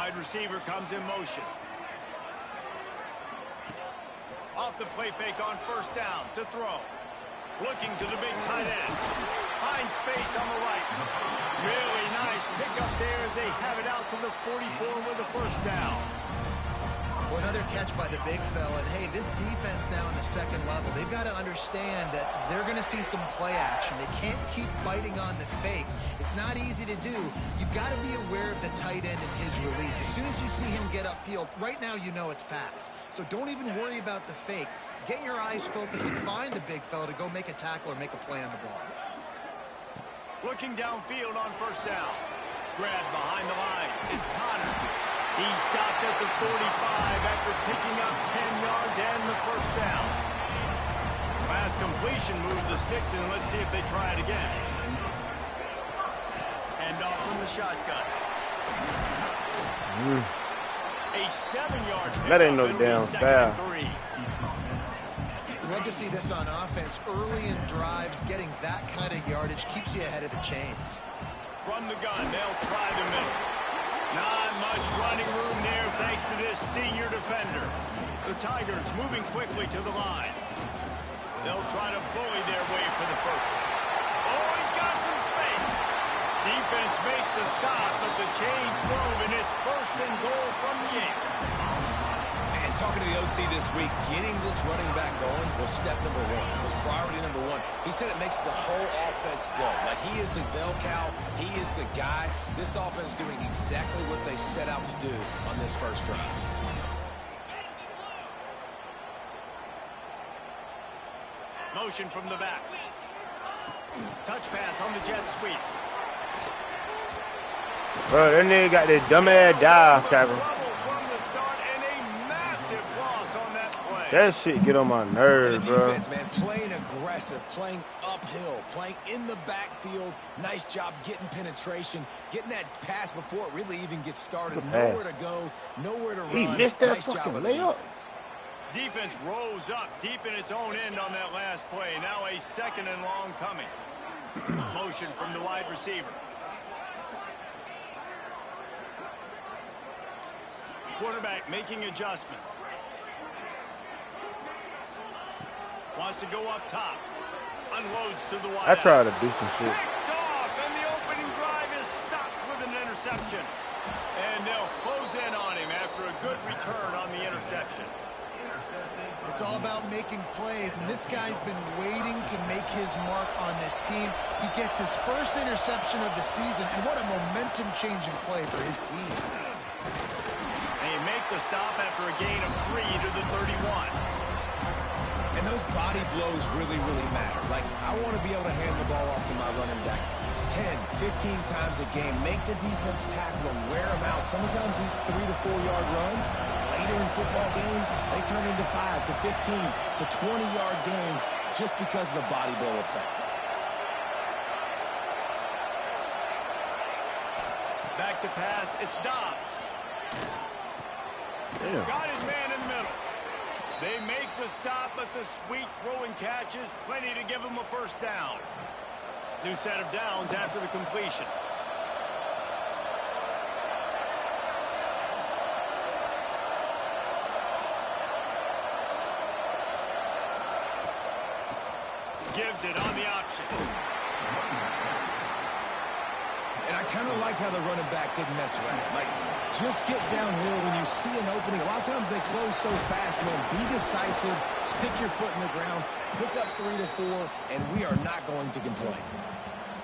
Wide receiver comes in motion. Off the play fake on first down to throw. Looking to the big tight end. Finds space on the right. Really nice pickup there as they have it out to the 44 with a first down. Well, another catch by the big fella. And, hey, this defense now in the second level, they've got to understand that they're going to see some play action. They can't keep biting on the fake. It's not easy to do. You've got to be aware of the tight end and his release. As soon as you see him get upfield, right now you know it's pass. So don't even worry about the fake. Get your eyes focused and find the big fella to go make a tackle or make a play on the ball. Looking downfield on first down. Grab behind the line. It's Connor. He stopped at the 45 after picking up 10 yards and the first down. Last completion moved the sticks, and let's see if they try it again. Hand off from the shotgun. A 7-yard pickup. That ain't no damn foul. Love to see this on offense. Early in drives, getting that kind of yardage keeps you ahead of the chains. From the gun, they'll try the middle. Not much running room there thanks to this senior defender. The Tigers moving quickly to the line. They'll try to bully their way for the first. Oh, he's got some space. Defense makes a stop, but the chains move, and it's first and goal from the 8. And talking to the OC this week, getting this running back going was step number one, was priority number one. He said it makes the whole offense go. Like, he is the bell cow. He is the guy. This offense is doing exactly what they set out to do on this first drive. Motion from the back. Touch pass on the jet sweep. Bro, that nigga got this dumbass dive tackle. That shit get on my nerves, bro. Defense, man, playing aggressive, playing uphill, playing in the backfield. Nice job getting penetration, getting that pass before it really even gets started. Nowhere to go, nowhere to run. He missed that nice fucking job of the layup. Defense rose up deep in its own end on that last play. Now a second and long coming. Motion from the wide receiver. Quarterback making adjustments. Wants to go up top. Unloads to the wide. I tried to do some shit. Picked off, and the opening drive is stopped with an interception. And they'll close in on him after a good return on the interception. It's all about making plays, and this guy's been waiting to make his mark on this team. He gets his first interception of the season, and what a momentum-changing play for his team. They make the stop after a gain of 3 to the 31. And those body blows really, really matter. Like, I want to be able to hand the ball off to my running back 10, 15 times a game. Make the defense tackle them, wear them out. Sometimes these 3 to 4 yard runs, later in football games, they turn into 5 to 15 to 20 yard games just because of the body blow effect. Back to pass, it's Dobbs. Damn. Got his man in the middle. They make the stop, but the sweet throwing catch is plenty to give him a first down. New set of downs after the completion. Gives it on the option. And I kind of like how the running back didn't mess around. Like, just get downhill when you see an opening. A lot of times they close so fast, man. Be decisive, stick your foot in the ground, pick up 3 to 4, and we are not going to complain.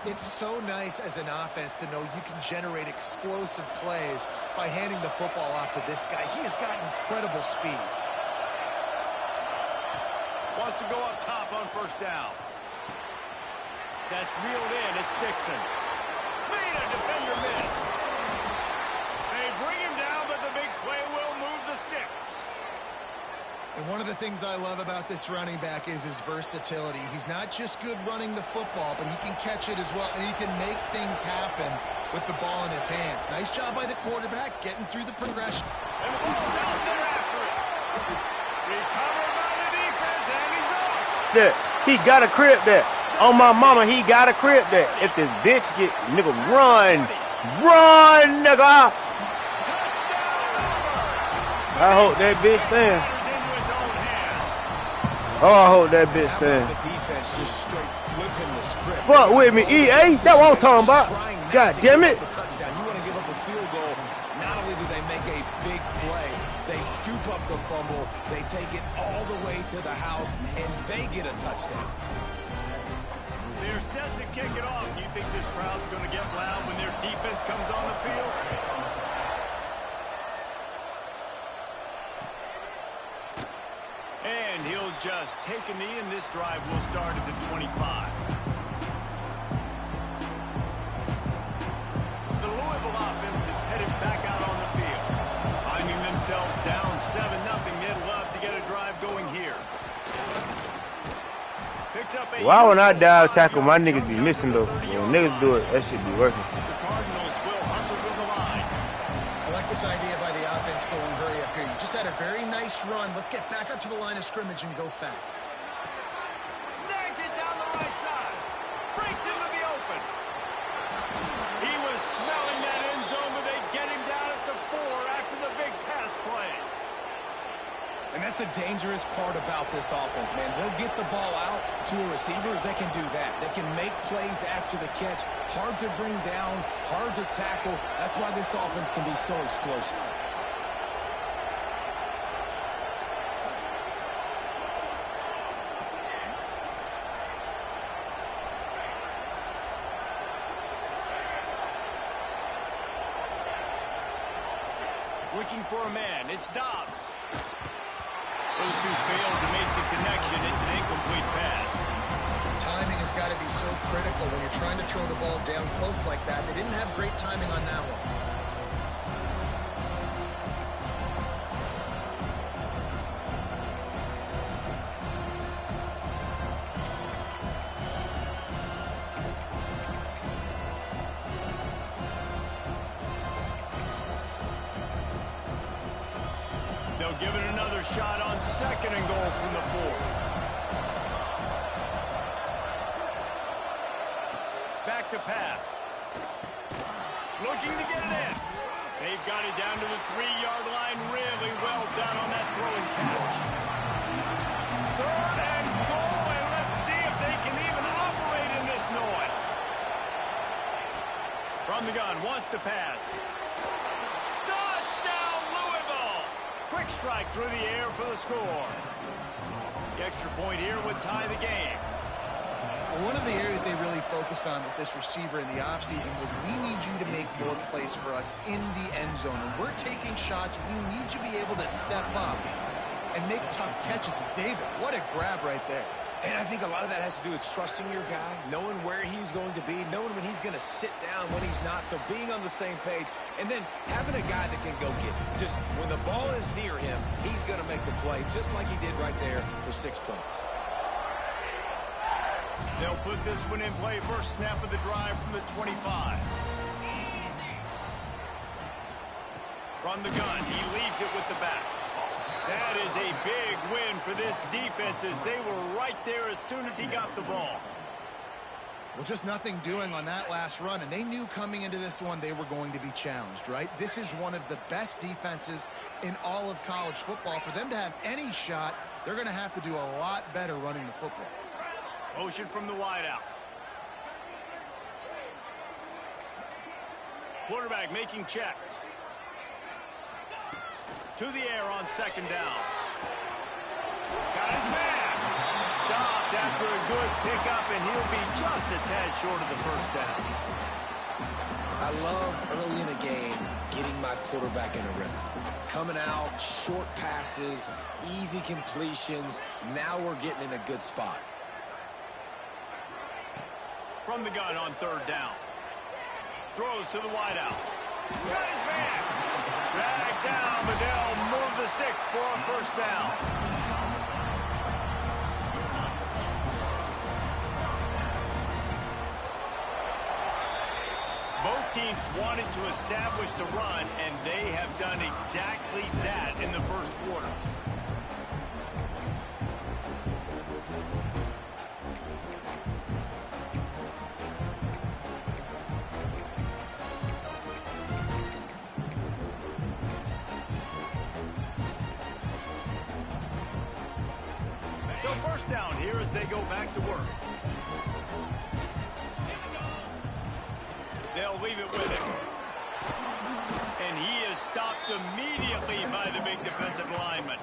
It's so nice as an offense to know you can generate explosive plays by handing the football off to this guy. He has got incredible speed. Wants to go up top on first down. That's reeled in. It's Dixon. Made a defender miss. They bring him down, but the big play will move the sticks. And one of the things I love about this running back is his versatility. He's not just good running the football, but he can catch it as well, and he can make things happen with the ball in his hands. Nice job by the quarterback getting through the progression. And the ball's out there after it. Recovered by the defense, and he's off. Yeah, he got a crib there. On my mama, he got a crib there. If this bitch get, nigga, run, nigga. Touchdown. I hope that bitch stand. Oh, I hope that bitch stand. The defense just straight flipping the script. Fuck with me, EA. That's what I'm talking about. God damn it. Touchdown. You want to give up a field goal. Not only do they make a big play, they scoop up the fumble, they take it all the way to the house, and they get a touchdown. They're set to kick it off. Do you think this crowd's going to get loud when their defense comes on the field? And he'll just take a knee, and this drive will start at the 25. The Louisville offense is headed back out on the field. Finding themselves down 7-0, they'd love to get a drive going here. Picks up a Why when I dive tackle, my niggas be missing though? When niggas do it, that shit be working. The Cardinals will hustle with the line. I like this idea by the offense going hurry up here. You just had a very nice run. Let's get back up to the line of scrimmage and go fast. Snags it down the right side. Breaks into the open. He was smelling that end zone, but they get him down at the 4 after the big pass play. And that's the dangerous part about this offense, man. They'll get the ball out to a receiver. They can do that. They can make plays after the catch. Hard to bring down, hard to tackle. That's why this offense can be so explosive. Looking for a man. It's Dobbs. Those two failed to make the connection. It's an incomplete pass. Timing has got to be so critical when you're trying to throw the ball down close like that. They didn't have great timing on that one. They'll give it another shot on 2nd and goal from the 4. Back to pass. Looking to get it in. They've got it down to the 3-yard line. Really well done on that throw and catch. 3rd and goal, and let's see if they can even operate in this noise. From the gun, wants to pass. Touchdown, Louisville! Quick strike through the air for the score. The extra point here would tie the game. Well, one of the areas they really focused on with this receiver in the offseason was we need you to make more plays for us in the end zone. When we're taking shots, we need you to be able to step up and make tough catches. And David, what a grab right there. And I think a lot of that has to do with trusting your guy, knowing where he's going to be, knowing when he's going to sit down, when he's not, so being on the same page, and then having a guy that can go get it. Just when the ball is near him, he's going to make the play, just like he did right there for 6 points. They'll put this one in play. First snap of the drive from the 25. From the gun, he leaves it with the back. That is a big win for this defense as they were right there as soon as he got the ball. Well, just nothing doing on that last run, and they knew coming into this one they were going to be challenged, right? This is one of the best defenses in all of college football. For them to have any shot, they're going to have to do a lot better running the football. Motion from the wideout. Quarterback making checks. To the air on 2nd down. Got his man. Stopped after a good pickup, and he'll be just a tad short of the first down. I love early in a game getting my quarterback in a rhythm. Coming out, short passes, easy completions. Now we're getting in a good spot. From the gun on 3rd down. Throws to the wideout. Got his man. Dragged down, but they'll move the sticks for a first down. Both teams wanted to establish the run, and they have done exactly that in the first quarter. first down here as they go back to work. They'll leave it with him. And he is stopped immediately by the big defensive lineman.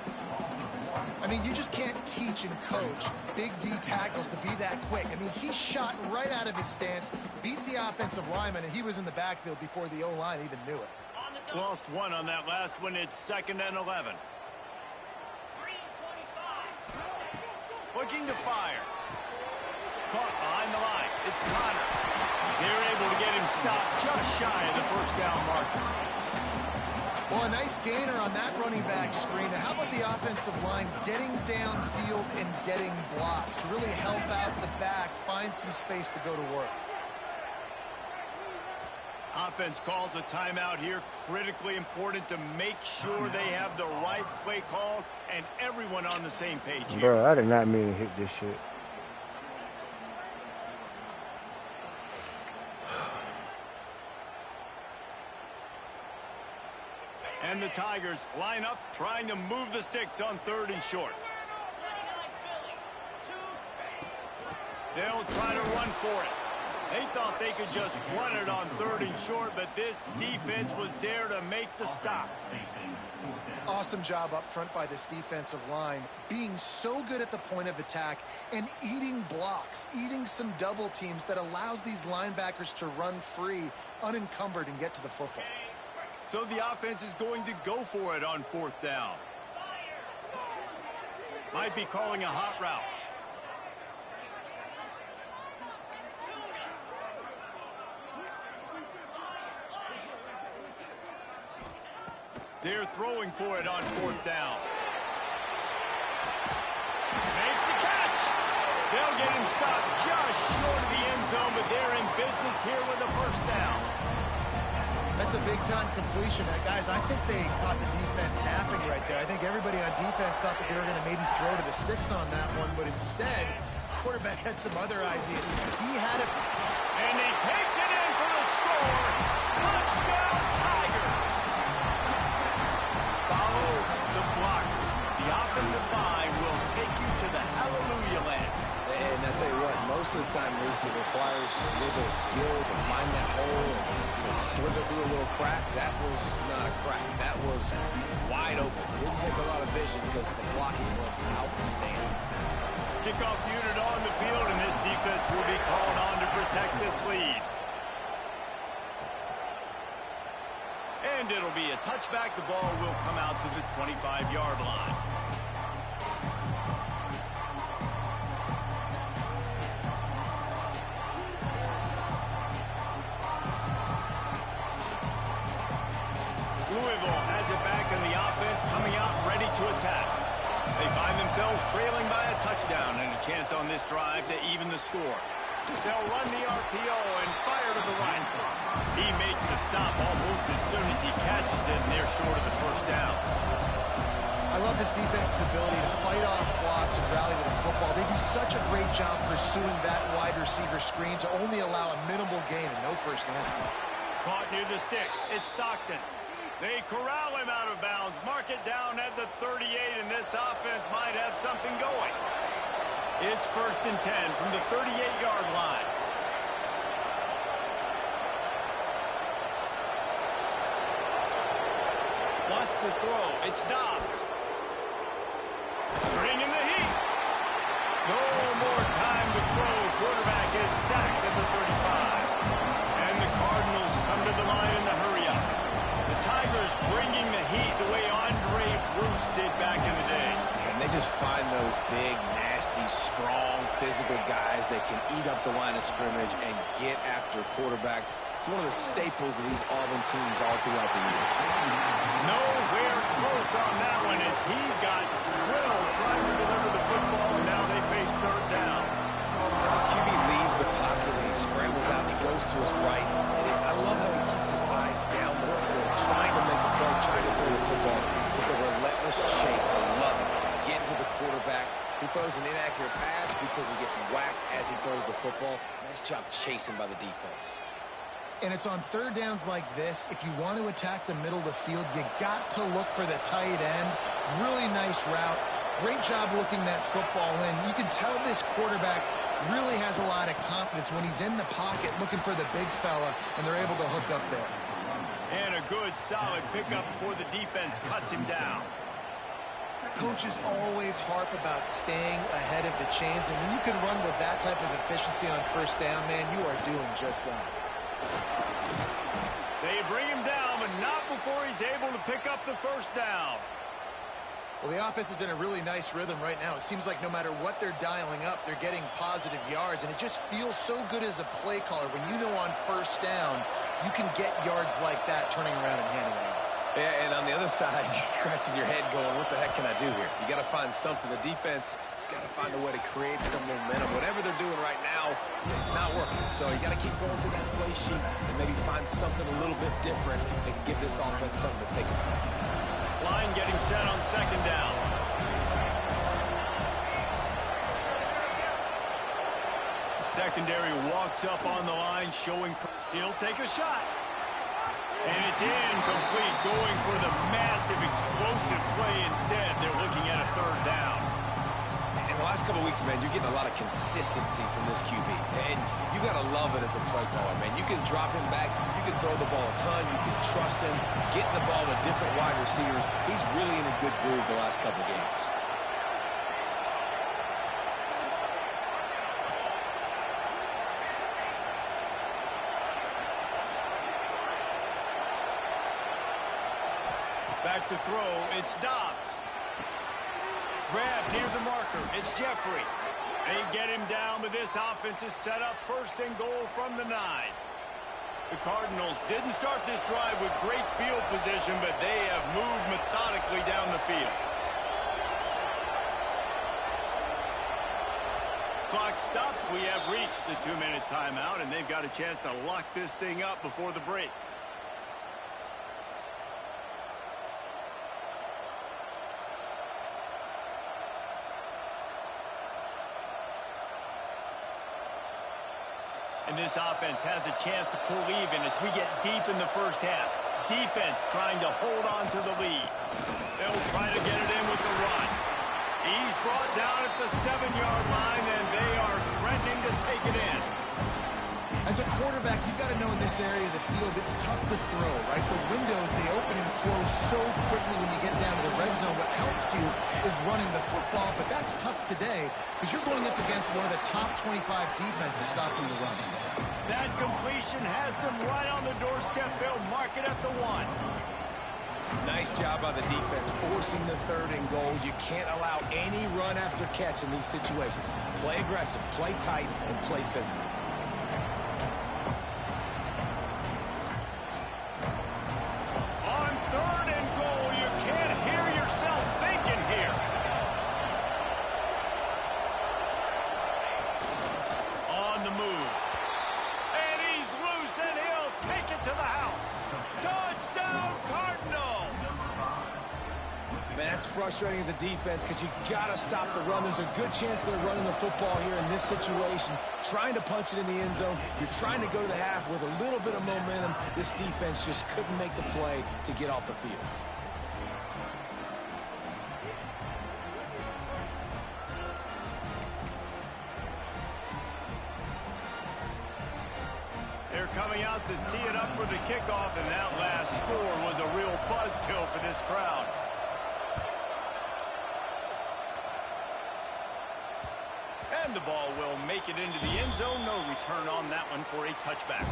I mean, you just can't teach and coach big D tackles to be that quick. I mean, he shot right out of his stance, beat the offensive lineman, and he was in the backfield before the O-line even knew it. Lost one on that last one. It's 2nd and 11. Looking to fire. Caught behind the line. It's Connor. They're able to get him stopped just shy of the first down marker. Well, a nice gainer on that running back screen. Now, how about the offensive line getting downfield and getting blocks to really help out the back, find some space to go to work? Offense calls a timeout here. Critically important to make sure they have the right play called and everyone on the same page here. Bro, I did not mean to hit this shit. And the Tigers line up, trying to move the sticks on 3rd and short. They'll try to run for it. They thought they could just run it on 3rd and short, but this defense was there to make the stop. Awesome job up front by this defensive line, being so good at the point of attack and eating blocks, eating some double teams that allows these linebackers to run free, unencumbered, and get to the football. So the offense is going to go for it on 4th down. Might be calling a hot route. They're throwing for it on 4th down. Makes the catch. They'll get him stopped just short of the end zone, but they're in business here with a first down. That's a big-time completion. Guys, I think they caught the defense napping right there. I think everybody on defense thought that they were going to maybe throw to the sticks on that one, but instead, quarterback had some other ideas. He had it. And he takes it in for the score. Touchdown, Tigers. Follow the blockers. The offensive line will take you to the hallelujah land. And I tell you what, most of the time, Reese, it requires a little bit of skill to find that hole and slither through a little crack. That was not a crack. That was wide open. Didn't take a lot of vision because the blocking was outstanding. Kickoff unit on the field, and this defense will be called on to protect this lead. And it'll be a touchback. The ball will come out to the 25-yard line. Louisville has it back in the offense, coming out ready to attack. They find themselves trailing by a touchdown and a chance on this drive to even the score. They'll run the RPO and fire to the right. He makes the stop almost as soon as he catches it, and they're short of the first down. I love this defense's ability to fight off blocks and rally with the football. They do such a great job pursuing that wide receiver screen to only allow a minimal gain and no first down. Caught near the sticks. It's Stockton. They corral him out of bounds, mark it down at the 38, and this offense might have something going. It's 1st and 10 from the 38-yard line. Wants to throw. It's Dobbs. Bringing the heat. No more time to throw. Quarterback is sacked at the 35. And the Cardinals come to the line in the hurry-up. The Tigers bringing the heat the way Andre Bruce did back in the day. And they just find those big, nasty, strong, physical guys that can eat up the line of scrimmage and get after quarterbacks. It's one of the staples of these Auburn teams all throughout the years. Nowhere close on that one as he got drilled trying to deliver the football, and now they face 3rd down. And the QB leaves the pocket and he scrambles out and he goes to his right. And I love how he keeps his eyes down the field, trying to make a play, trying to throw the football with a relentless chase. I love it. Getting to the quarterback. He throws an inaccurate pass because he gets whacked as he throws the football. Nice job chasing by the defense. And it's on 3rd downs like this. If you want to attack the middle of the field, you got to look for the tight end. Really nice route. Great job looking that football in. You can tell this quarterback really has a lot of confidence when he's in the pocket looking for the big fella, and they're able to hook up there. And a good, solid pickup before the defense cuts him down. Coaches always harp about staying ahead of the chains, and when you can run with that type of efficiency on first down, man, you are doing just that. They bring him down, but not before he's able to pick up the first down. Well, the offense is in a really nice rhythm right now. It seems like no matter what they're dialing up, they're getting positive yards, and it just feels so good as a play caller when you know on first down you can get yards like that turning around and handing it off. Yeah, and on the other side, you're scratching your head going, what the heck can I do here? You got to find something. The defense has got to find a way to create some momentum. Whatever they're doing right now, it's not working. So you got to keep going through that play sheet and maybe find something a little bit different that can give this offense something to think about. Line getting set on second down. Secondary walks up on the line, showing he'll take a shot. And it's incomplete, going for the massive, explosive play instead. They're looking at a third down. In the last couple of weeks, man, you're getting a lot of consistency from this QB. And you got to love it as a play caller, man. You can drop him back. You can throw the ball a ton. You can trust him. Getting the ball to different wide receivers. He's really in a good groove the last couple of games. Back to throw, it's Dobbs. Grab near the marker, it's Jeffrey. They get him down, but this offense is set up first and goal from the 9. The Cardinals didn't start this drive with great field position, but they have moved methodically down the field. Clock stops. We have reached the 2-minute timeout, and they've got a chance to lock this thing up before the break. And this offense has a chance to pull even as we get deep in the first half. Defense trying to hold on to the lead. They'll try to get it in with the run. He's brought down at the 7-yard line, and they are threatening to take it in. As a quarterback, you've got to know in this area of the field, it's tough to throw, right? The windows, they open and close so quickly when you get down to the red zone. What helps you is running the football, but that's tough today because you're going up against one of the top 25 defenses stopping the run. That completion has them right on the doorstep. They'll mark it at the 1. Nice job by the defense, forcing the third and goal. You can't allow any run after catch in these situations. Play aggressive, play tight, and play physical. On third and goal, you can't hear yourself thinking here. On the move. And he's loose, and he'll take it to the house. Touchdown, Cardinals! Man, that's frustrating as a defense because you got to stop the run. There's a good chance they're running the football here in this situation, trying to punch it in the end zone. You're trying to go to the half with a little bit of momentum. This defense just couldn't make the play to get off the field. They're coming out to tee it up for the kickoff, and that last score was a real buzzkill for this crowd. And the ball will make it into the end zone. No return on that one for a touchback.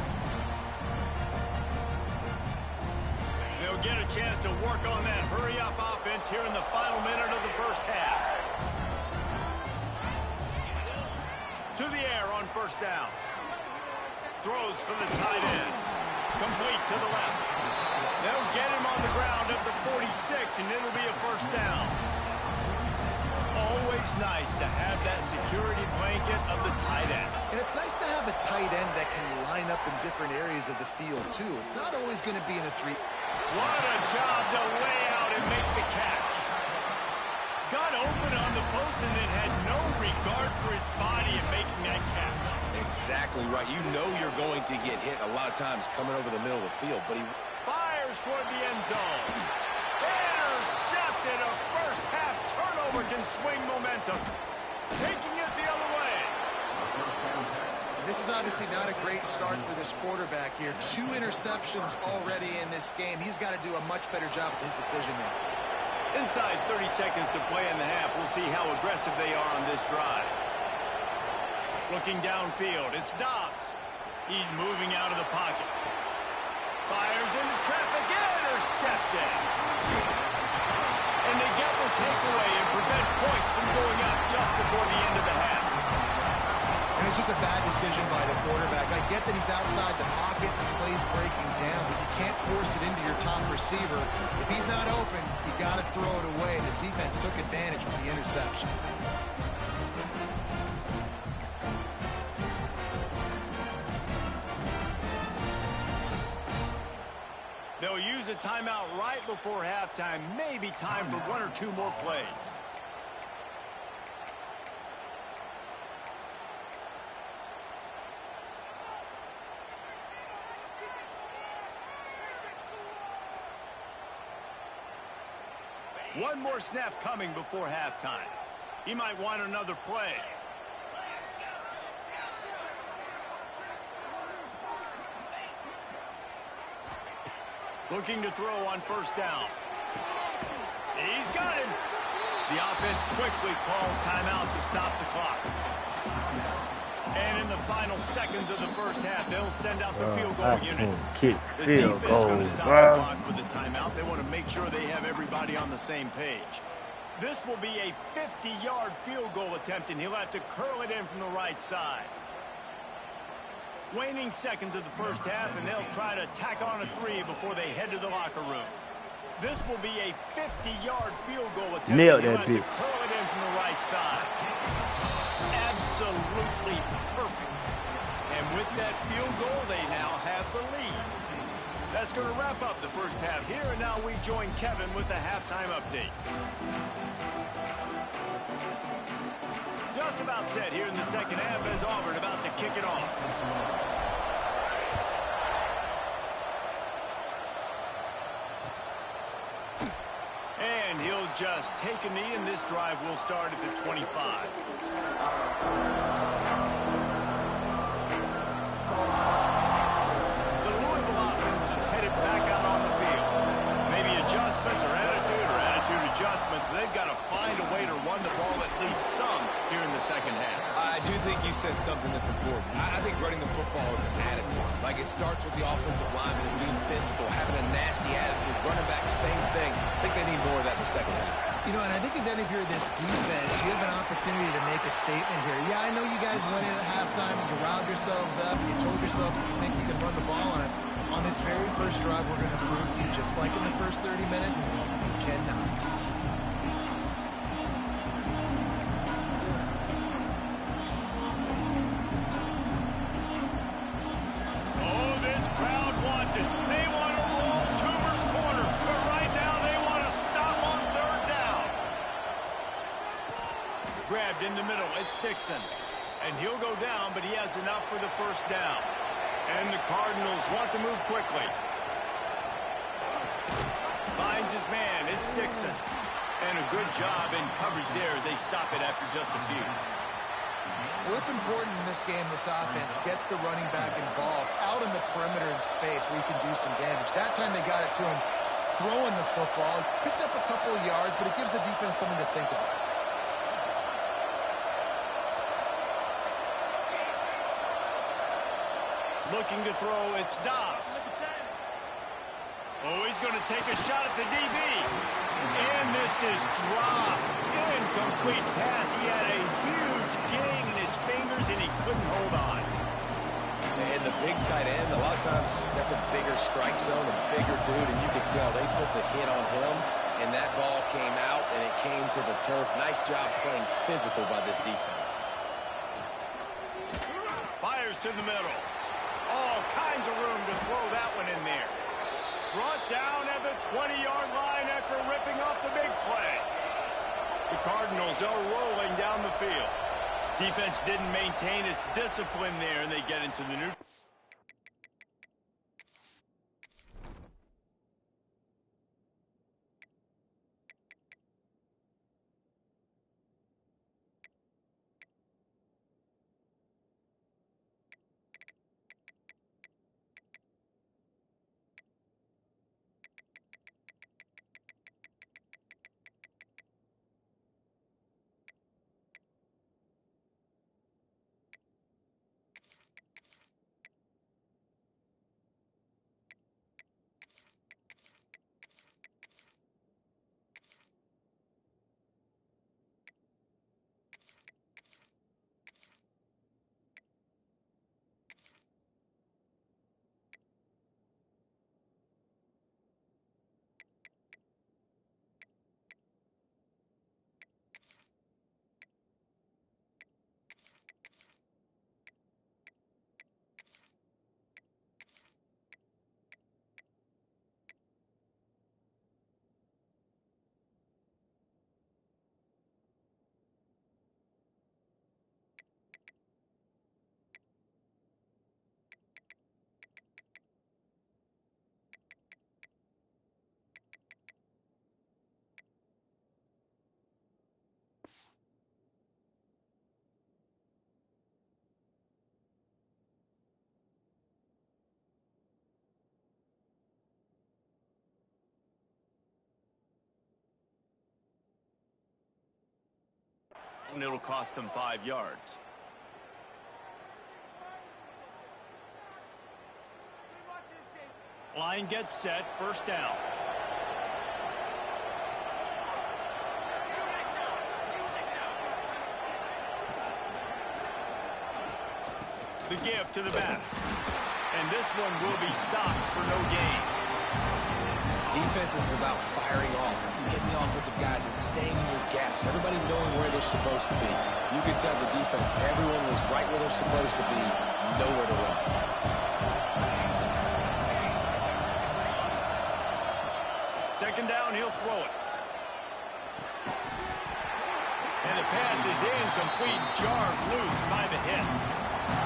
They'll get a chance to work on that hurry-up offense here in the final minute of the first half. To the air on first down. Throws from the tight end. Complete to the left. They'll get him on the ground at the 46, and it'll be a first down. Always nice to have that security blanket of the tight end. And it's nice to have a tight end that can line up in different areas of the field, too. It's not always going to be in a 3. What a job to lay out and make the catch. Got open on the post and then had no regard for his body in making that catch. Exactly right. You know you're going to get hit a lot of times coming over the middle of the field, but he fires toward the end zone. Intercepted, a first half turnover turnover can swing momentum. Taking it the other way. This is obviously not a great start for this quarterback here. 2 interceptions already in this game. He's got to do a much better job with his decision-making. Inside 30 seconds to play in the half. We'll see how aggressive they are on this drive. Looking downfield, it's Dobbs. He's moving out of the pocket. Fires into traffic, intercepted. And they get the takeaway and prevent points from going up just before the end of the half. And it's just a bad decision by the quarterback. I get that he's outside the pocket and the play's breaking down, but you can't force it into your top receiver. If he's not open, you got to throw it away. The defense took advantage with the interception. They'll use a timeout right before halftime. Maybe time for 1 or 2 more plays. One more snap coming before halftime. He might want another play. Looking to throw on first down. He's got him. The offense quickly calls timeout to stop the clock. And in the final seconds of the first half, they'll send out the field goal unit. The defense is going to stop the clock with the timeout. They want to make sure they have everybody on the same page. This will be a 50-yard field goal attempt, and he'll have to curl it in from the right side. Waning seconds of the first half, and they'll try to tack on a 3 before they head to the locker room. This will be a 50-yard field goal attempt. Nailed and that he'll bitch. have to curl it in from the right side. Absolutely perfect. And with that field goal, they now have the lead. That's going to wrap up the first half here, and now we join Kevin with the halftime update. Just about set here in the second half as Auburn about to kick it off. And he'll just take a knee, and this drive will start at the 25. The Louisville offense is headed back out on the field. Maybe adjustments or attitude adjustments, but they've got to find a way to run the ball at least some here in the second half. I do think you said something that's important. I think running the football is an attitude. Like, it starts with the offensive lineman and being physical, having a nasty attitude. Running back, same thing. I think they need more of that in the second half. You know, and I think if you're this defense, you have an opportunity to make a statement here. Yeah, I know you guys went in at halftime and you riled yourselves up and you told yourself that you think you can run the ball on us. On this very first drive, we're going to prove to you, just like in the first 30 minutes, you cannot. Oh, this crowd wants it. They want to roll Toomer's corner, but right now they want to stop on third down. Grabbed in the middle, it's Dixon. And he'll go down, but he has enough for the first down. And the Cardinals want to move quickly. Finds his man, it's Dixon. And a good job in coverage there as they stop it after just a few. What's important in this game, this offense gets the running back involved out in the perimeter in space where you can do some damage. That time they got it to him throwing the football. Picked up a couple of yards, but it gives the defense something to think about. Looking to throw, it's Dobbs. Oh, he's going to take a shot at the DB. And this is dropped. Incomplete pass. He had a huge gain in his fingers, and he couldn't hold on. And the big tight end, a lot of times that's a bigger strike zone, a bigger dude, and you could tell they put the hit on him, and that ball came out, and it came to the turf. Nice job playing physical by this defense. Fires to the middle. All kinds of room to throw that one in there. Brought down at the 20-yard line after ripping off the big play. The Cardinals are rolling down the field. Defense didn't maintain its discipline there, and they get into the new... and it'll cost them 5 yards. Line gets set, first down. The give to the back. And this one will be stopped for no gain. Defense is about firing off, hitting the offensive guys and staying in your gaps. Everybody knowing where they're supposed to be. You can tell the defense, everyone was right where they're supposed to be, nowhere to run. Second down, he'll throw it. And the pass is incomplete, jarred loose by the hit.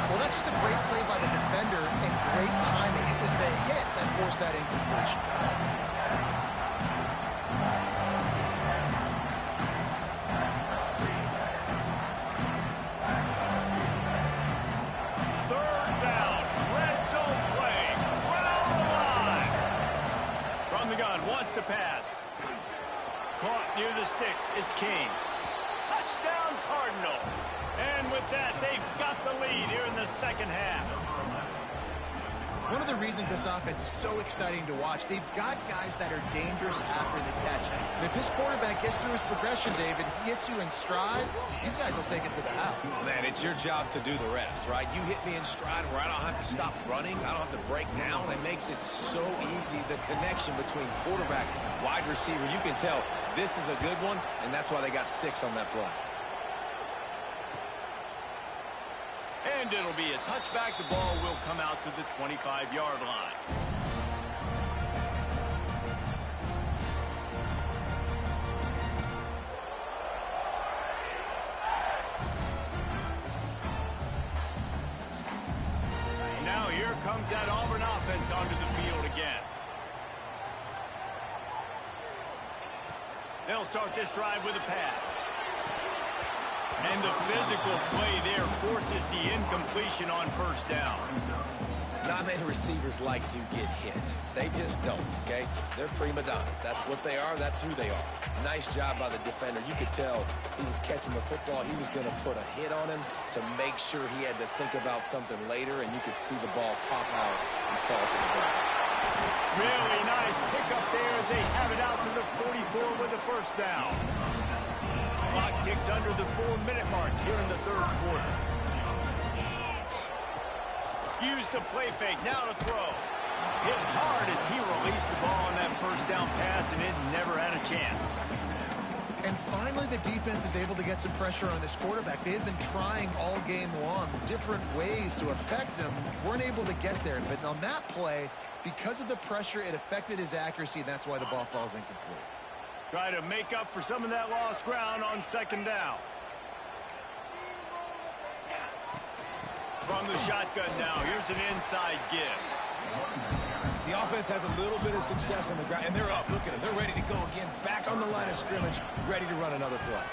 Well, that's just a great play by the defender and great timing. It was the hit that forced that incompletion. Third down, red zone play, crowd alive. From the gun, wants to pass. Caught near the sticks, it's King. Touchdown, Cardinals. And with that, they've got the lead here in the second half. One of the reasons this offense is so exciting to watch, they've got guys that are dangerous after the catch. And if this quarterback gets through his progression, David, he hits you in stride, these guys will take it to the house. Man, it's your job to do the rest, right? You hit me in stride where I don't have to stop running. I don't have to break down. It makes it so easy. The connection between quarterback, wide receiver, you can tell this is a good one, and that's why they got 6 on that play. And it'll be a touchback. The ball will come out to the 25-yard line. Now here comes that Auburn offense onto the field again. They'll start this drive with a pass. And the physical play there forces the incompletion on first down. Not many receivers like to get hit. They just don't, okay? They're prima donnas. That's what they are. That's who they are. Nice job by the defender. You could tell he was catching the football. He was going to put a hit on him to make sure he had to think about something later, and you could see the ball pop out and fall to the ground. Really nice pickup there as they have it out to the 44 with a first down. Clock ticks under the 4-minute mark here in the third quarter. Use the play fake, now to throw. Hit hard as he released the ball on that first down pass, and it never had a chance. And finally, the defense is able to get some pressure on this quarterback. They had been trying all game long different ways to affect him. Weren't able to get there. But on that play, because of the pressure, it affected his accuracy, and that's why the ball falls incomplete. Try to make up for some of that lost ground on second down. From the shotgun now, here's an inside give. The offense has a little bit of success on the ground, and they're up. Look at them. They're ready to go again. Back on the line of scrimmage, ready to run another play.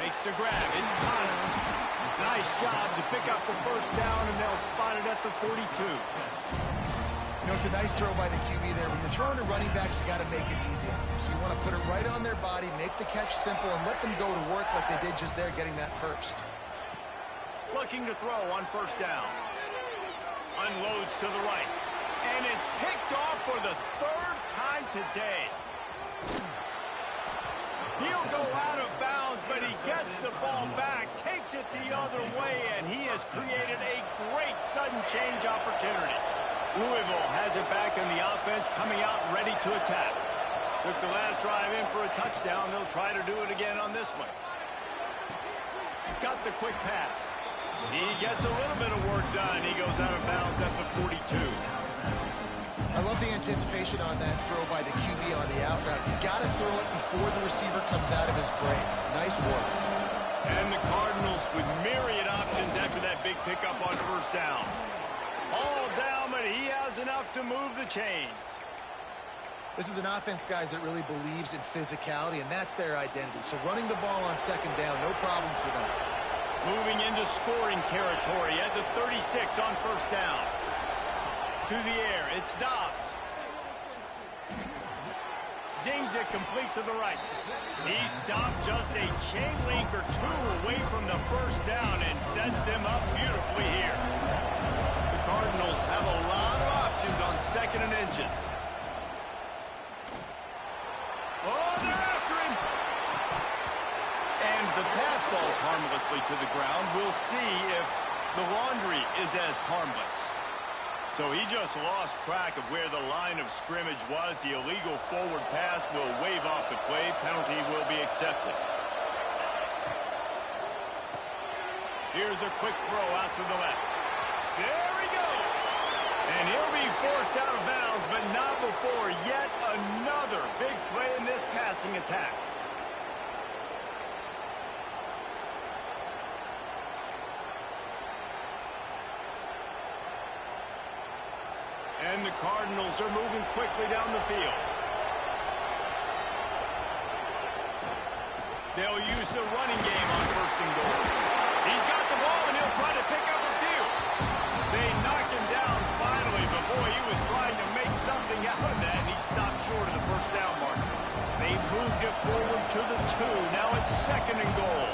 Makes the grab. It's Connor. Nice job to pick up the first down, and they'll spot it at the 42. You know, it's a nice throw by the QB there. When you're throwing to running backs, you got to make it easy on them. So you want to put it right on their body, make the catch simple, and let them go to work like they did just there, getting that first. Looking to throw on first down. Unloads to the right. And it's picked off for the third time today. He'll go out of bounds, but he gets the ball back, takes it the other way, and he has created a great sudden change opportunity. Louisville has it back in the offense, coming out ready to attack. Took the last drive in for a touchdown. They'll try to do it again on this one. Got the quick pass. He gets a little bit of work done. He goes out of bounds at the 42. I love the anticipation on that throw by the QB on the out route. You got to throw it before the receiver comes out of his break. Nice work. And the Cardinals with myriad options after that big pickup on first down. All down, but he has enough to move the chains. This is an offense, guys, that really believes in physicality, and that's their identity. So running the ball on second down, no problem for them. Moving into scoring territory at the 36 on first down. To the air, it's Dobbs. Zings it complete to the right. He stopped just a chain link or two away from the first down and sets them up beautifully here. The Cardinals have a lot of options on 2nd and inches. Oh, they're after him. And the pass falls harmlessly to the ground. We'll see if the laundry is as harmless. So he just lost track of where the line of scrimmage was. The illegal forward pass will wave off the play. Penalty will be accepted. Here's a quick throw out to the left. There he goes. And he'll be forced out of bounds, but not before yet another big play in this passing attack. And the Cardinals are moving quickly down the field. They'll use the running game on 1st and goal. He's got the ball, and he'll try to pick up a few. They knock him down finally, but boy, he was trying to make something out of that, and he stopped short of the first down mark. They moved it forward to the 2. Now it's 2nd and goal.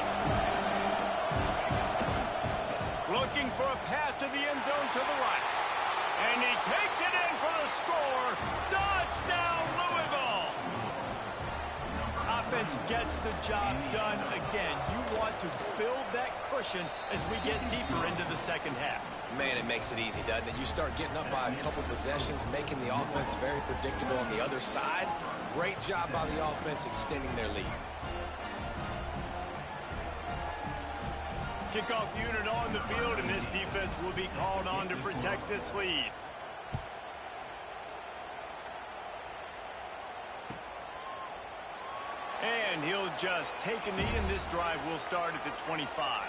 Looking for a path to the end zone to the right. And he takes it in for the score. Touchdown, Louisville! Offense gets the job done again. You want to build that cushion as we get deeper into the 2nd half. Man, it makes it easy, doesn't it? You start getting up by a couple possessions, making the offense very predictable on the other side. Great job by the offense extending their lead. Kickoff unit on the field, and this defense will be called on to protect this lead. And he'll just take a knee, and this drive will start at the 25.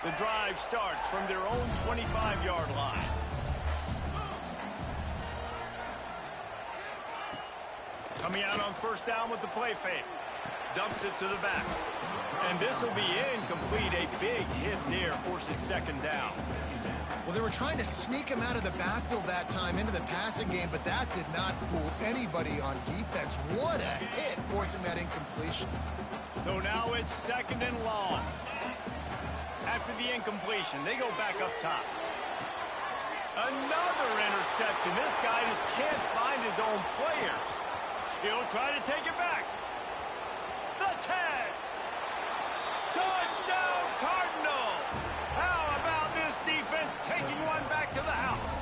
The drive starts from their own 25-yard line. Coming out on 1st down with the play fake. Dumps it to the back. And this will be incomplete. A big hit there forces 2nd down. Well, they were trying to sneak him out of the backfield that time into the passing game, but that did not fool anybody on defense. What a hit, forcing that incompletion. So now it's 2nd and long. After the incompletion, they go back up top. Another interception. This guy just can't find his own players. He'll try to take it back. The tag. Touchdown, Cardinals. How about this defense taking one back to the house?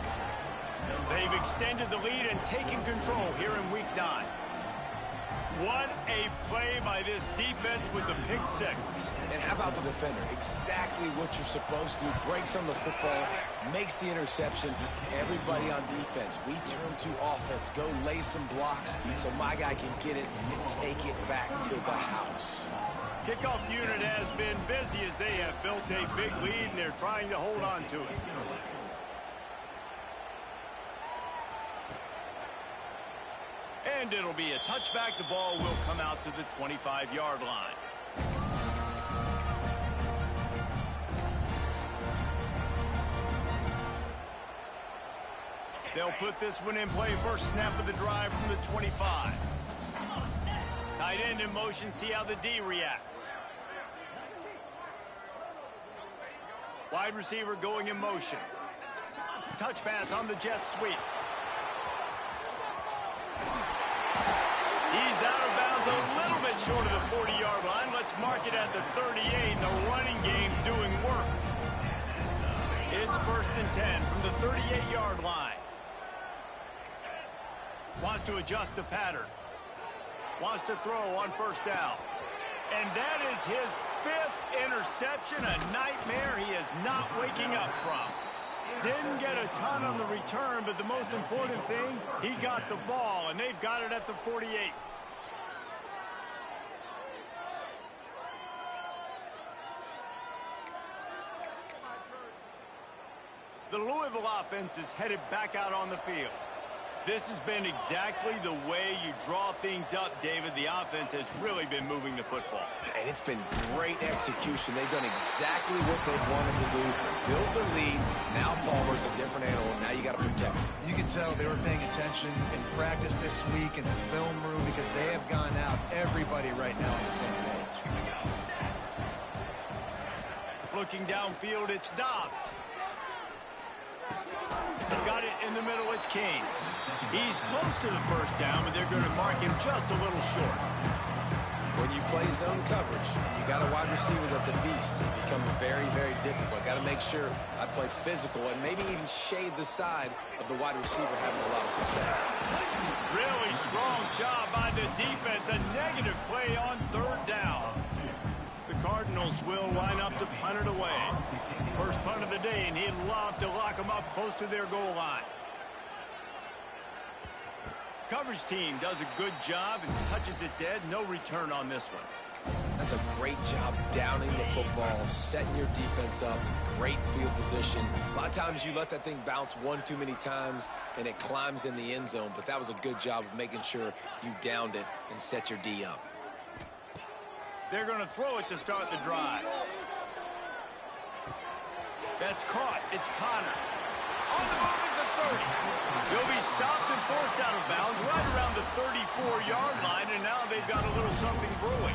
They've extended the lead and taken control here in Week 9. What a play by this defense with the pick 6. And how about the defender? Exactly what you're supposed to do. Breaks on the football, makes the interception. Everybody on defense, we turn to offense. Go lay some blocks so my guy can get it and take it back to the house. Kickoff unit has been busy as they have built a big lead, and they're trying to hold on to it. And it'll be a touchback. The ball will come out to the 25-yard line. They'll put this one in play. First snap of the drive from the 25. Tight end in motion. See how the D reacts. Wide receiver going in motion. Touch pass on the jet sweep. He's out of bounds a little bit short of the 40-yard line. Let's mark it at the 38. The running game doing work. It's 1st and 10 from the 38-yard line. Wants to adjust the pattern. Wants to throw on 1st down. And that is his 5th interception, a nightmare he is not waking up from. Didn't get a ton on the return, but the most important thing, he got the ball, and they've got it at the 48. The Louisville offense is headed back out on the field. This has been exactly the way you draw things up, David. The offense has really been moving the football. And it's been great execution. They've done exactly what they've wanted to do. Build the lead. Now Palmer's a different animal. Now you got to protect him. You can tell they were paying attention in practice this week in the film room because they have gone out, everybody right now on the same page. Looking downfield, it's Dobbs. Got it in the middle, it's King. He's close to the first down, but they're going to mark him just a little short. When you play zone coverage, you got a wide receiver that's a beast. It becomes very, very difficult. Got to make sure I play physical and maybe even shade the side of the wide receiver having a lot of success. Really strong job by the defense. A negative play on third down. The Cardinals will line up to punt it away. First punt of the day, and he'd love to lock them up close to their goal line. Coverage team does a good job and touches it dead. No return on this one. That's a great job downing the football, setting your defense up, great field position. A lot of times you let that thing bounce one too many times and it climbs in the end zone, but that was a good job of making sure you downed it and set your D up. They're going to throw it to start the drive. That's caught. It's Connor. On the move at the 30. They'll be stopped and forced out of bounds right around the 34-yard line, and now they've got a little something brewing.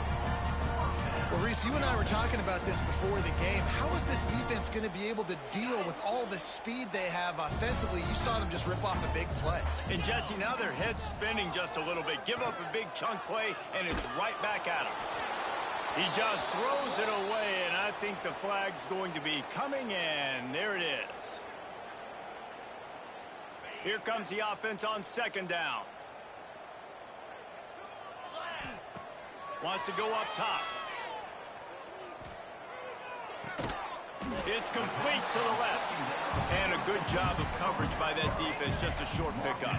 Well, Reese, you and I were talking about this before the game. How is this defense going to be able to deal with all the speed they have offensively? You saw them just rip off a big play. And, Jesse, now their head's spinning just a little bit. Give up a big chunk play, and it's right back at them. He just throws it away, and I think the flag's going to be coming in. There it is. Here comes the offense on second down. Wants to go up top. It's complete to the left. And a good job of coverage by that defense. Just a short pickup.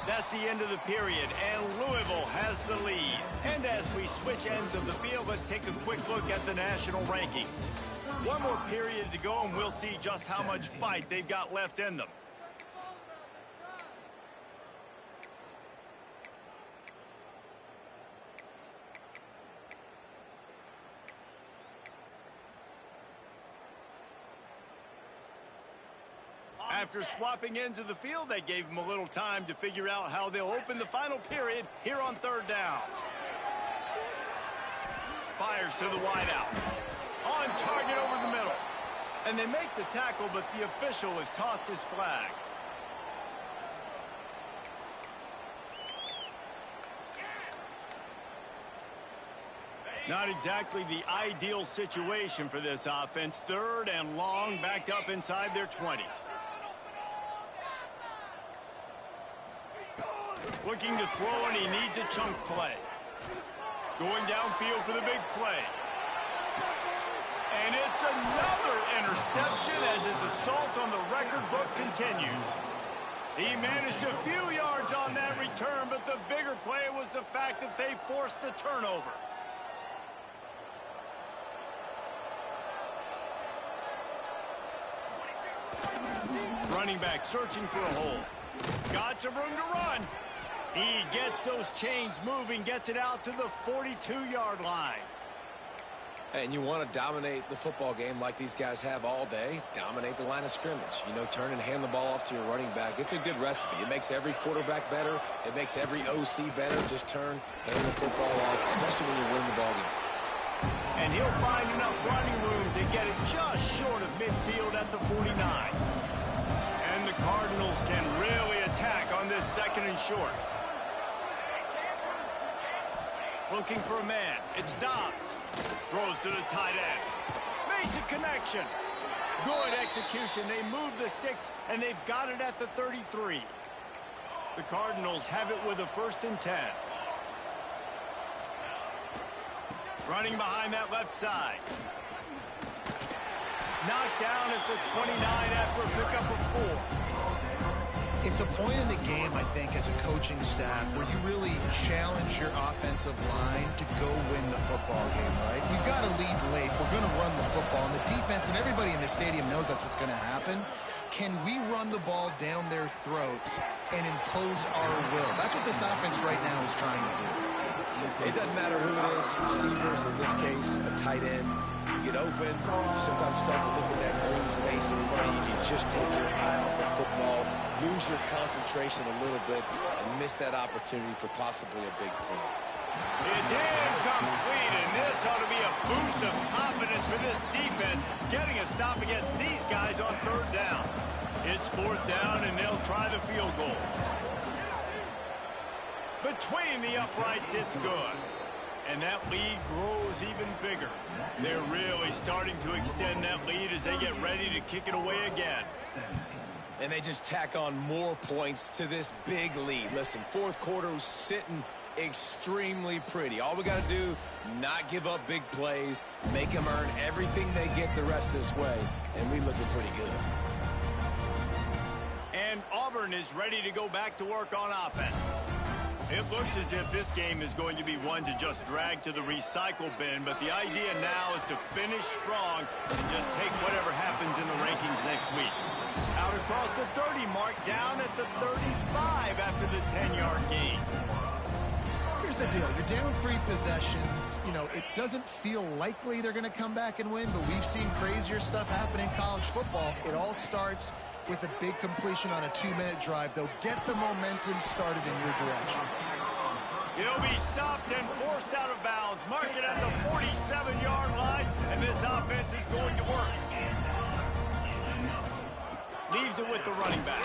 That's the end of the period, and Louisville has the lead. And as we switch ends of the field, let's take a quick look at the national rankings. One more period to go, and we'll see just how much fight they've got left in them. After swapping ends of the field, they gave them a little time to figure out how they'll open the final period here on third down. Fires to the wideout. On target over the middle. And they make the tackle, but the official has tossed his flag. Not exactly the ideal situation for this offense. Third and long, backed up inside their 20. Looking to throw, and he needs a chunk play. Going downfield for the big play. And it's another interception as his assault on the record book continues. He managed a few yards on that return, but the bigger play was the fact that they forced the turnover. Running back searching for a hole. Got some room to run. He gets those chains moving, gets it out to the 42-yard line. And you want to dominate the football game like these guys have all day. Dominate the line of scrimmage. You know, turn and hand the ball off to your running back. It's a good recipe. It makes every quarterback better. It makes every OC better. Just turn, hand the football off, especially when you win the ball game. And he'll find enough running room to get it just short of midfield at the 49. And the Cardinals can really attack on this second and short. Looking for a man. It's Dobbs. Throws to the tight end. Makes a connection. Good execution. They move the sticks, and they've got it at the 33. The Cardinals have it with a 1st and 10. Running behind that left side. Knocked down at the 29 after a pickup of 4. It's a point in the game, I think, as a coaching staff where you really challenge your offensive line to go win the football game, right? We've got to lead late. We're going to run the football. And the defense and everybody in the stadium knows that's what's going to happen. Can we run the ball down their throats and impose our will? That's what this offense right now is trying to do. It doesn't matter who it is, receivers, in this case, a tight end. You get open, you sometimes start to look at that green space in front of you. You just take your eye off the football, lose your concentration a little bit, and miss that opportunity for possibly a big play. It's incomplete, and this ought to be a boost of confidence for this defense, getting a stop against these guys on third down. It's fourth down, and they'll try the field goal. Between the uprights, it's good. And that lead grows even bigger. They're really starting to extend that lead as they get ready to kick it away again. And they just tack on more points to this big lead. Listen, fourth quarter was sitting extremely pretty. All we got to do, not give up big plays, make them earn everything they get the rest this way, and we looking pretty good. And Auburn is ready to go back to work on offense. It looks as if this game is going to be one to just drag to the recycle bin, but the idea now is to finish strong and just take whatever happens in the rankings next week. Out across the 30 mark, down at the 35 after the 10-yard gain. Here's the deal. You're down 3 possessions. You know, it doesn't feel likely they're going to come back and win, but we've seen crazier stuff happen in college football. It all starts with a big completion on a 2-minute drive. They'll get the momentum started in your direction. He'll be stopped and forced out of bounds. Mark it at the 47-yard line, and this offense is going to work. Leaves it with the running back.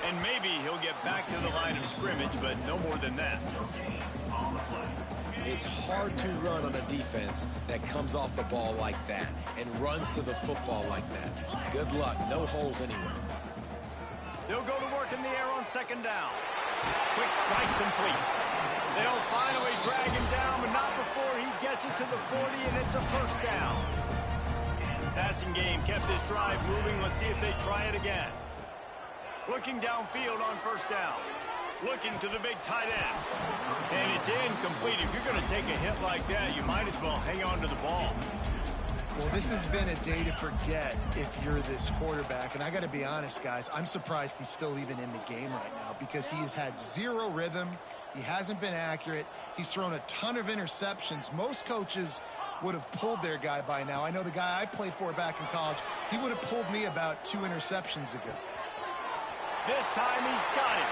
And maybe he'll get back to the line of scrimmage, but no more than that. It's hard to run on a defense that comes off the ball like that and runs to the football like that. Good luck. No holes anywhere. They'll go to work in the air on second down. Quick strike complete. They'll finally drag him down, but not before he gets it to the 40, and it's a first down. Passing game kept this drive moving. Let's see if they try it again. Looking downfield on first down. Looking to the big tight end. And it's incomplete. If you're going to take a hit like that, you might as well hang on to the ball. Well, this has been a day to forget if you're this quarterback. And I got to be honest, guys, I'm surprised he's still even in the game right now because he's had zero rhythm. He hasn't been accurate. He's thrown a ton of interceptions. Most coaches would have pulled their guy by now. I know the guy I played for back in college, he would have pulled me about 2 interceptions ago. This time he's got it.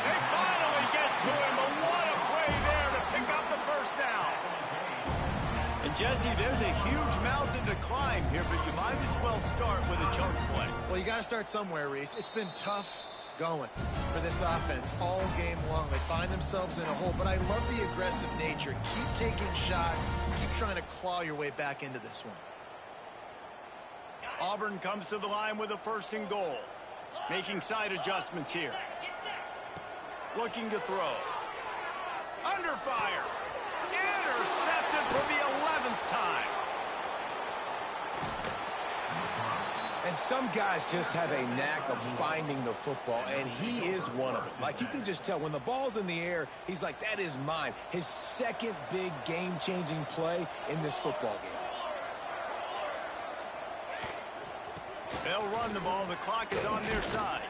They finally get to him, but what a play there to pick up the first down. And Jesse, there's a huge mountain to climb here, but you might as well start with a chunk play. Well, you got to start somewhere, Reese. It's been tough going for this offense all game long. They find themselves in a hole, but I love the aggressive nature. Keep taking shots. Keep trying to claw your way back into this one. Auburn comes to the line with a first and goal. Making side adjustments here. Looking to throw. Under fire. Intercepted for the 11th time. And some guys just have a knack of finding the football, and he is one of them. Like, you can just tell when the ball's in the air, he's like, that is mine. His second big game-changing play in this football game. They'll run the ball. The clock is on their side.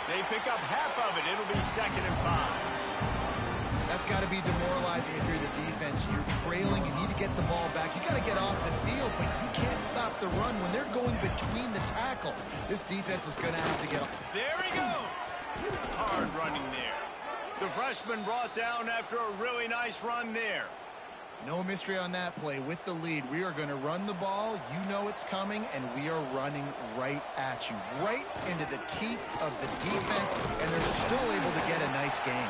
They pick up half of it. It'll be 2nd and 5. That's got to be demoralizing if you're the defense. You're trailing. You need to get the ball back. You got to get off the field, but you can't stop the run when they're going between the tackles. This defense is going to have to get off. There he goes. Hard running there. The freshman brought down after a really nice run there. No mystery on that play. With the lead, we are going to run the ball. You know it's coming, and we are running right at you, right into the teeth of the defense, and they're still able to get a nice game.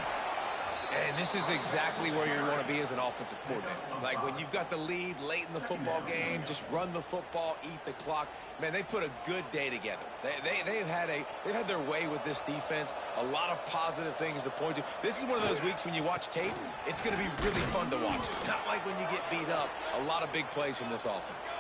And this is exactly where you want to be as an offensive coordinator. Like, when you've got the lead late in the football game, just run the football, eat the clock. Man, they've put a good day together. They've had their way with this defense. A lot of positive things to point to. This is one of those weeks when you watch tape, it's going to be really fun to watch. Not like when you get beat up. A lot of big plays from this offense.